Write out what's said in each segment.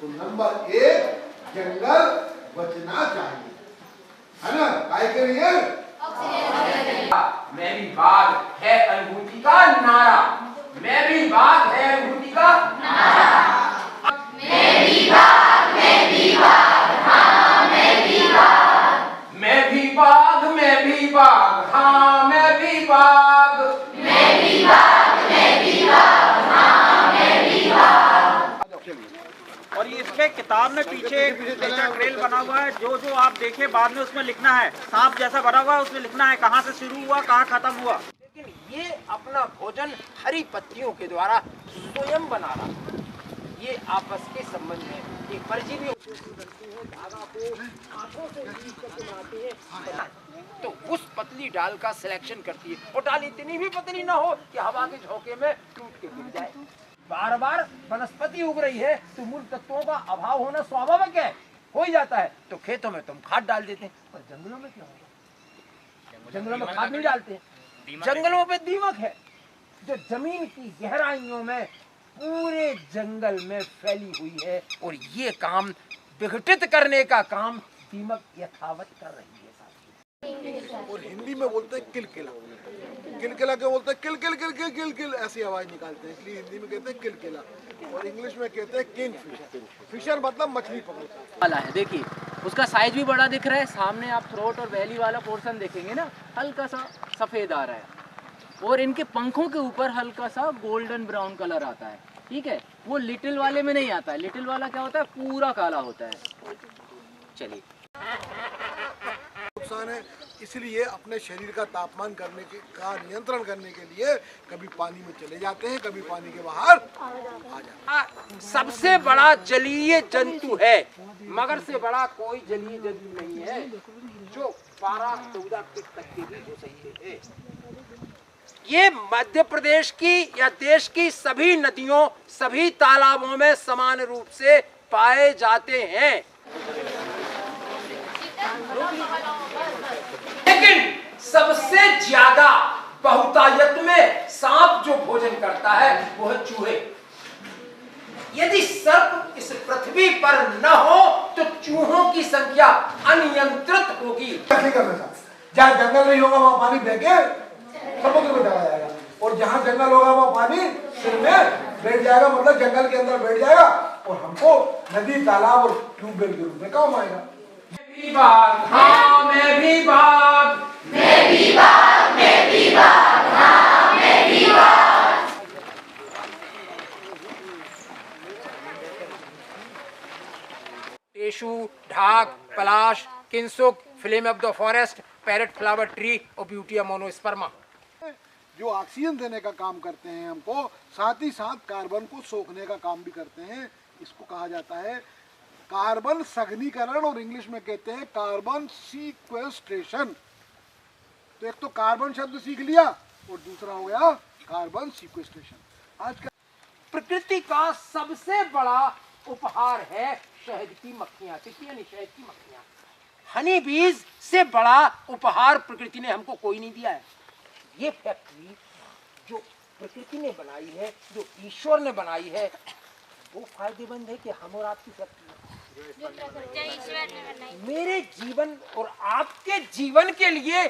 तो नंबर 1 जंगल बचना चाहिए, है ना? काय के लिए? मैं भी बाघ है अनुभूति का नारा, मैं भी बाघ है अनुभूति का नारा, मैं भी बाघ, मैं भी बाघ, हाँ मैं भी बाघ, मैं भी बाघ, मैं भी बाघ, हाँ मैं भी बाघ, मैं भी बाघ, मैं भी बाघ, हाँ मैं भी बाघ। और ये इसके किताब में पीछे एक नेचर ट्रेल बना हुआ है, जो जो आप देखें बाद में उसमें लिखना है, सांप जैसा बना हुआ है उसमें लिखना है कहाँ से शुरू हुआ कहाँ खत्म हुआ। लेकिन ये अपना भोजन हरी पत्तियों के द्वारा स्वयं बना रहा, ये आपस के संबंध में एक परजीवी धागा को आंखों से खींच करके बनाती है, तो उस पतली डाल का सिलेक्शन करती है, और डाल इतनी भी पतली ना हो कि हवा के झोंके में टूट के गिर जाए। बार बार वनस्पति उग रही है तो मूल तत्वों का अभाव होना स्वाभाविक है, हो ही जाता है। तो खेतों में तुम खाद डाल देते हैं, पर जंगलों में क्या होगा? जंगलों में खाद नहीं डालते, जंगलों पे दीमक है जो जमीन की गहराइयों में पूरे जंगल में फैली हुई है, और ये काम विघटित करने का काम दीमक यथावत कर रही है। और हिंदी में बोलते हैं किलकिला। किलकिला क्यों बोलते हैं? किल किल किल किल किल किल ऐसी आवाज निकालते हैं, इसलिए हिंदी में कहते हैं किलकिला, और इंग्लिश में कहते हैं किंग फिशर। फिशर मतलब मछली पकड़ता वाला है। देखिए उसका साइज भी बड़ा दिख रहा है, सामने आप थ्रोट और बैली वाला पोर्शन देखेंगे ना, हल्का सा सफेद आ रहा है, और इनके पंखों के ऊपर हल्का सा गोल्डन ब्राउन कलर आता है, ठीक है? वो लिटिल वाले में नहीं आता है, लिटिल वाला क्या होता है, पूरा काला होता है। चलिए, नुकसान है, इसलिए अपने शरीर का तापमान का नियंत्रण करने के लिए कभी पानी में चले जाते हैं, कभी पानी के बाहर आ जाते हैं। सबसे बड़ा जलीय जंतु है, मगर से बड़ा कोई जलीय जंतु नहीं है जो 12-14 फीट तक के भी हो सकते हैं। ये मध्य प्रदेश की या देश की सभी नदियों, सभी तालाबों में समान रूप से पाए जाते हैं। लेकिन सबसे ज्यादा बहुतायत में सांप जो भोजन करता है वो है चूहे। यदि सर्प इस पृथ्वी पर न हो तो चूहों की संख्या अनियंत्रित होगी। जहाँ जंगल नहीं होगा वहाँ पानी बह के समुद्र में चला जाएगा, और जहाँ जंगल होगा वहाँ पानी सिर में बैठ जाएगा, मतलब जंगल के अंदर बैठ जाएगा, और हमको नदी, तालाब और ट्यूबवेल के रूप में काम आएगा। मैं भी बाघ, हाँ मैं भी बाघ, मैं भी बाघ, मैं भी बाघ, हाँ मैं भी बाघ। टेशु, ढाक, पलाश, किंसुक, flame of the forest, parrot flower tree और ब्यूटिया मोनोस्पर्मा जो ऑक्सीजन देने का काम करते हैं हमको, साथ ही साथ कार्बन को सोखने का काम भी करते हैं। इसको कहा जाता है कार्बन सघनीकरण, और इंग्लिश में कहते हैं कार्बन सीक्वेस्ट्रेशन। तो एक तो कार्बन शब्द सीख लिया, और दूसरा हो गया कार्बन सीक्वेस्ट्रेशन। आज का प्रकृति का सबसे बड़ा उपहार है शहद की मक्खियां, यानी शहद की मक्खियां। हनी बीज से बड़ा उपहार प्रकृति ने हमको कोई नहीं दिया है। ये फैक्ट्री जो प्रकृति ने बनाई है, जो ईश्वर ने बनाई है, वो फायदेमंद है कि हम और आपकी फैक्ट्री मेरे जीवन और आपके जीवन के लिए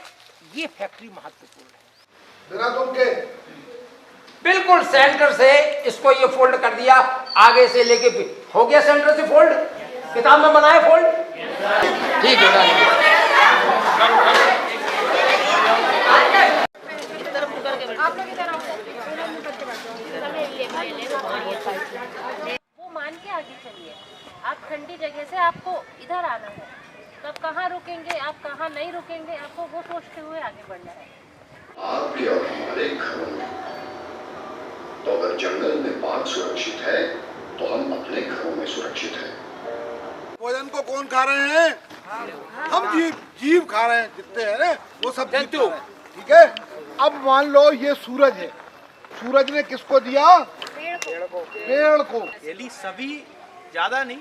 ये फैक्ट्री महत्वपूर्ण है। बिना तुम के बिल्कुल सेंटर से इसको ये फोल्ड कर दिया, आगे से लेके हो गया सेंटर से फोल्ड, किताब में बनाया फोल्ड, ठीक है। आप लोग इधर आओ, वो मान के आगे चलिए। आप ठंडी जगह से आपको इधर आना है, तब कहाँ रुकेंगे, आप कहाँ नहीं रुकेंगे, आपको वो सोचते हुए आगे बढ़ना है। आपके और हमारे घरों में, तो अगर जंगल में बाघ सुरक्षित है तो हम अपने घरों में सुरक्षित हैं। भोजन को कौन खा रहे हैं? हम जीव खा रहे हैं, जितने हैं वो सब जंतु, ठीक है। अब मान लो ये सूरज है, सूरज ने किसको दिया? पेड़ को। यदि सभी ज्यादा नहीं,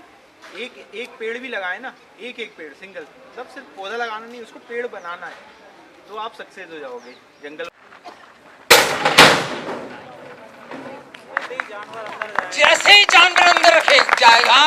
एक पेड़ भी लगाए ना, एक पेड़ सिंगल, सब सिर्फ पौधा लगाना नहीं, उसको पेड़ बनाना है, तो आप सक्सेस हो जाओगे। जंगल जैसे ही जानवर अंदर जाएगा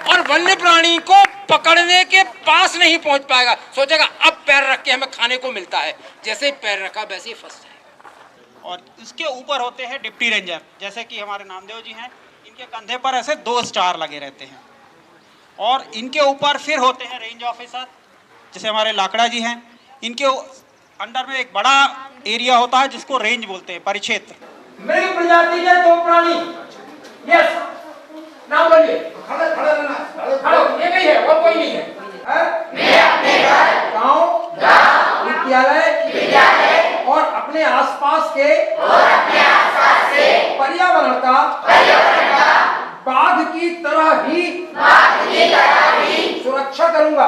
और वन्य प्राणी को पकड़ने के पास नहीं पहुंच पाएगा, सोचेगा अब पैर रख के हमें खाने को मिलता है, जैसे ही पैर रखा वैसे ही फंस जाएगा। और इसके ऊपर होते हैं डिप्टी रेंजर, जैसे कि हमारे नामदेव जी हैं, इनके कंधे पर ऐसे 2 स्टार लगे रहते हैं। और इनके ऊपर फिर होते हैं रेंज ऑफिसर, जैसे हमारे लाकड़ा जी हैं, इनके अंडर में एक बड़ा एरिया होता है जिसको रेंज बोलते हैं, परिक्षेत्र। मृग प्रजाति के 2 प्राणी, यस, नाम बोलिए। खड़े खड़े रहना, खड़े, ये नहीं है, और कोई नहीं है। मैं अपने घर, गांव, विद्यालय और अपने आसपास के पर्यावरण का बाघ की तरह ही सुरक्षा करूंगा।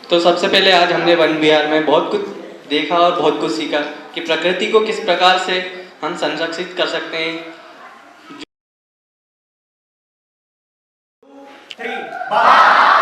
तो सबसे पहले आज हमने वन विहार में बहुत कुछ देखा और बहुत कुछ सीखा कि प्रकृति को किस प्रकार से हम संरक्षित कर सकते हैं। बाघ